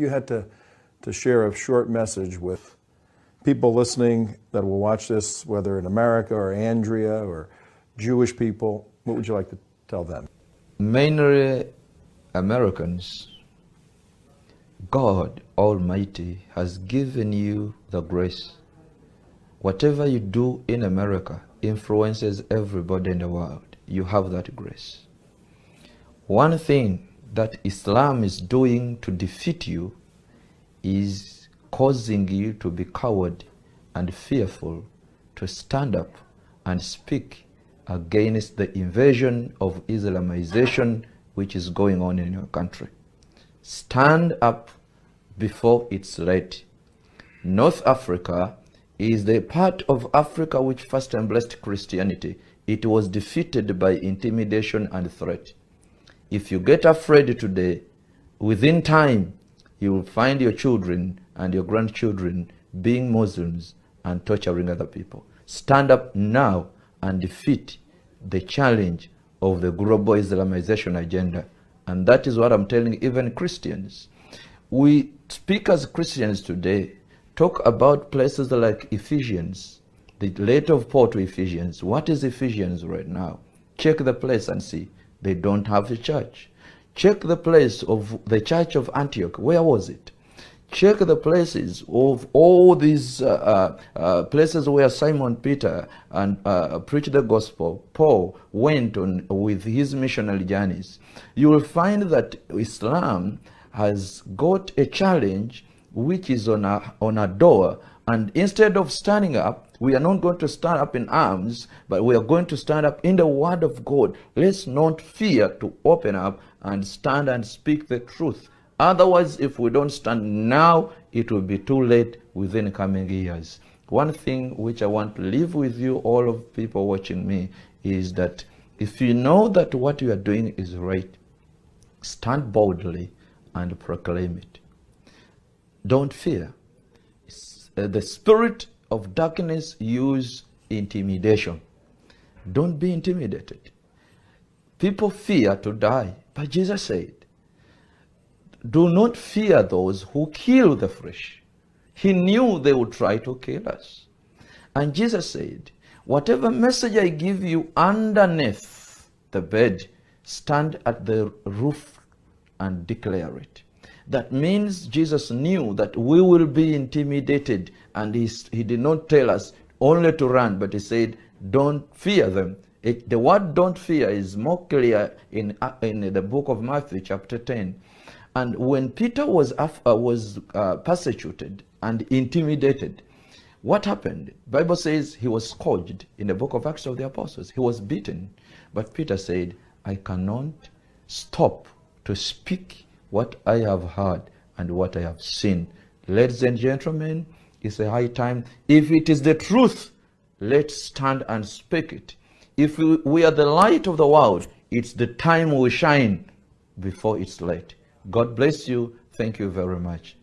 you had to share a short message with people listening that will watch this, whether in America or Andrea or Jewish people, what would you like to tell them? Mainly Americans, God Almighty has given you the grace. Whatever you do in America influences everybody in the world. You have that grace. One thing that Islam is doing to defeat you is causing you to be coward and fearful to stand up and speak against the invasion of Islamization which is going on in your country. Stand up before it's late. North Africa is the part of Africa which first embraced Christianity. It was defeated by intimidation and threat. If you get afraid today, within time, you will find your children and your grandchildren being Muslims and torturing other people. Stand up now and defeat the challenge of the global Islamization agenda. And that is what I'm telling even Christians. We speak as Christians today, talk about places like Ephesians, the letter of Paul to Ephesians. What is Ephesians right now? Check the place and see. They don't have a church. Check the place of the church of Antioch. Where was it? Check the places of all these places where Simon Peter and preached the gospel. Paul went on with his missionary journeys. You will find that Islam has got a challenge which is on a door, and instead of standing up, we are not going to stand up in arms, but we are going to stand up in the word of God. Let's not fear to open up and stand and speak the truth. Otherwise, if we don't stand now, it will be too late within coming years. One thing which I want to leave with you, all of people watching me, is that if you know that what you are doing is right, stand boldly and proclaim it. Don't fear. The spirit of darkness use intimidation. Don't be intimidated. People fear to die, but Jesus said, do not fear those who kill the flesh. He knew they would try to kill us. And Jesus said, whatever message I give you underneath the bed, stand at the roof and declare it. That means Jesus knew that we will be intimidated, and he did not tell us only to run, but he said, don't fear them. The word don't fear is more clear in the book of Matthew chapter 10. And when Peter was persecuted and intimidated, what happened? Bible says he was scourged in the book of Acts of the Apostles. He was beaten. But Peter said, I cannot stop to speak what I have heard and what I have seen. Ladies and gentlemen, it's a high time. If it is the truth, let's stand and speak it. If we are the light of the world, it's the time we shine before it's late. God bless you. Thank you very much.